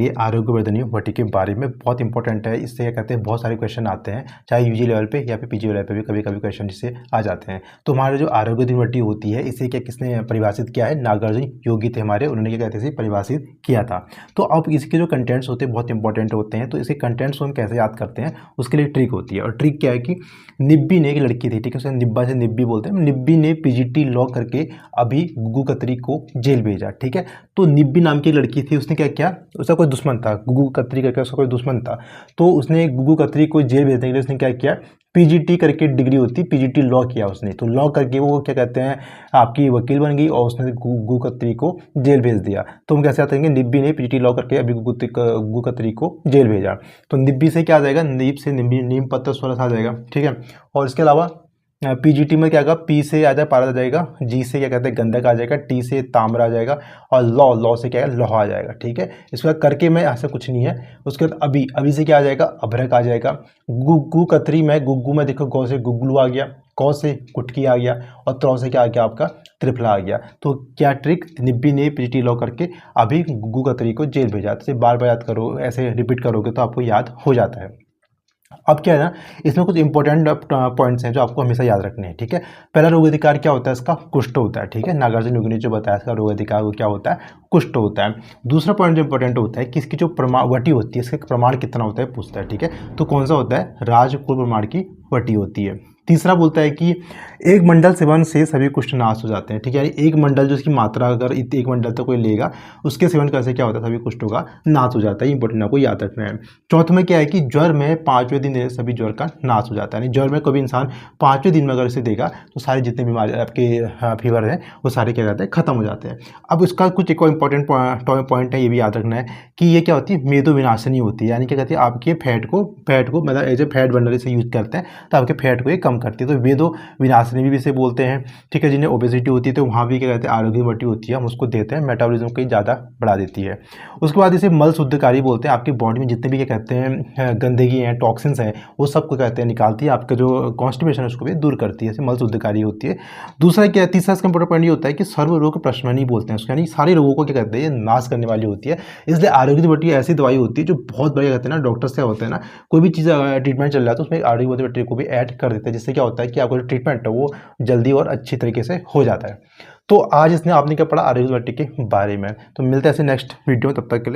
जानेंगे आरोग्यवर्धिनी वटी के बारे में। बहुत इंपॉर्टेंट है, इससे क्या कहते हैं बहुत सारे क्वेश्चन आते हैं, चाहे यूजी लेवल पे या फिर पीजी लेवल पे भी कभी कभी क्वेश्चन इससे आ जाते हैं। तो हमारे जो आरोग्यवर्धिनी वटी होती है इसे क्या किसने परिभाषित किया है, नागार्जुन योगी थे हमारे, उन्होंने क्या कहते हैं परिभाषित किया था। तो अब इसके जो कंटेंट्स होते हैं बहुत इंपॉर्टेंट होते हैं, तो इसके कंटेंट्स को हम कैसे याद करते हैं उसके लिए ट्रिक होती है। और ट्रिक क्या है कि निब्बी ने, एक लड़की थी, ठीक है, उसे निब्बा से निब्बी बोलते हैं, निब्बी ने पीजीटी लॉ करके अभी गुग्गू खत्री को जेल भेजा, ठीक है। तो निब्बी नाम की लड़की थी, उसने क्या किया, उसका कोई दुश्मन था, गुग्गू खत्री करके उसका कोई दुश्मन था, तो उसने गुग्गू खत्री को जेल भेजने के लिए उसने क्या किया, पीजीटी करके डिग्री होती, पीजीटी लॉ किया उसने। तो लॉ करके वो क्या कहते हैं आपकी वकील बन गई और उसने गुग्गू खत्री को जेल भेज दिया। तो हम कैसे याद करेंगे, निब्बी ने पीजीटी लॉ करके अभी गुग्गू खत्री को जेल भेजा। तो निब्बी से क्या आ जाएगा, नीब से निब्बी, नीम पत्ता स्वरस आ जाएगा, ठीक है। और इसके अलावा पीजीटी में क्या आएगा, पी से आ जाए पारा आ जाएगा, जी से क्या कहते हैं गंधक आ जाएगा, टी से ताम्र आ जाएगा, और लॉ, लॉ से क्या है लोहा आ जाएगा, ठीक है। इसके बाद करके में ऐसा कुछ नहीं है। उसके बाद अभी, अभी से क्या आ जाएगा, अभ्रक आ जाएगा। गुग्गू खत्री में, गुग्गू में देखो गौ से गुग्गलू आ गया, कौ से कुटकी आ गया, और त्रौ से क्या आ गया आपका त्रिफला आ गया। तो क्या ट्रिक, निब्बी ने पीजीटी लॉ करके अभी गुग्गू खत्री को जेल भेजा। तो बार बार याद करो, ऐसे रिपीट करोगे तो आपको याद हो जाता है। अब क्या है ना, इसमें कुछ इंपॉर्टेंट पॉइंट्स हैं जो आपको हमेशा याद रखने हैं, ठीक है। पहला रोग अधिकार क्या होता है, इसका कुष्ठ होता है, ठीक है। नागार्जुन योगी ने जो बताया इसका रोग अधिकार वो क्या होता है, कुष्ठ होता है। दूसरा पॉइंट जो इंपॉर्टेंट होता है कि इसकी जो वटी होती है, इसका प्रमाण कितना होता है पूछता है, ठीक है। तो कौन सा होता है, राजकुल प्रमाण की वटी होती है। तीसरा बोलता है कि एक मंडल सेवन से सभी कुष्ठ नाश हो जाते हैं, ठीक है। यानी एक मंडल जो इसकी मात्रा अगर एक मंडल तक कोई लेगा उसके सेवन कैसे क्या होता है, सभी कुष्ठों का नाश हो जाता है। इंपॉर्टेंट आपको याद रखना है। चौथे में क्या है कि ज्वर में 5वें दिन सभी ज्वर का नाश हो जाता है। यानी ज्वर में कोई भी इंसान 5वें दिन में अगर इसे देगा तो सारी जितने बीमारी आपके फीवर हैं वो सारे क्या कहते हैं खत्म हो जाते हैं। अब इसका कुछ एक और इंपॉर्टेंट पॉइंट है, ये भी याद रखना है कि ये क्या होती है, मेदो विनाशिनी होती है। यानी क्या कहती है आपके फैट को मतलब एज ए फैट बर्नर से यूज करते हैं तो आपके फैट को ये कम करती है। तो वेदो विनाशिनी भी इसे बोलते हैं, ठीक है। जिन्हें ओबेसिटी होती है तो वहाँ भी क्या कहते हैं आरोग्य वटी होती है, हम उसको देते हैं, मेटाबॉलिज्म को ज़्यादा बढ़ा देती है। उसके बाद इसे मल शुद्धकारी बोलते हैं, आपकी बॉडी में जितने भी क्या कहते हैं गंदगी हैं, टॉक्सिन्स हैं, वो सब को कहते हैं निकालती है, आपका जो कॉन्स्टिपेशन है उसको भी दूर करती है, इसे मल शुद्धकारी होती है। दूसरा क्या है, तीसरा इसका इंपॉर्टेंट पॉइंट ये होता है कि सर्व रोग प्रशमनी बोलते हैं उसको, यानी सारे रोगों को क्या कहते हैं ये नाश करने वाली होती है। इसलिए आरोग्य वटी ऐसी दवाई होती है जो बहुत बढ़िया कहते हैं ना, डॉक्टर से होता है ना, कोई भी चीज़ ट्रीटमेंट चल रहा है तो उसमें आरोग्य वटी को भी ऐड कर देते हैं, जिससे क्या होता है कि आपका जो ट्रीटमेंट है वो जल्दी और अच्छी तरीके से हो जाता है। तो आज इसने आपने क्या पढ़ा आरोग्य वटी के बारे में। तो मिलते हैं ऐसे नेक्स्ट वीडियो में, तब तक के लिए।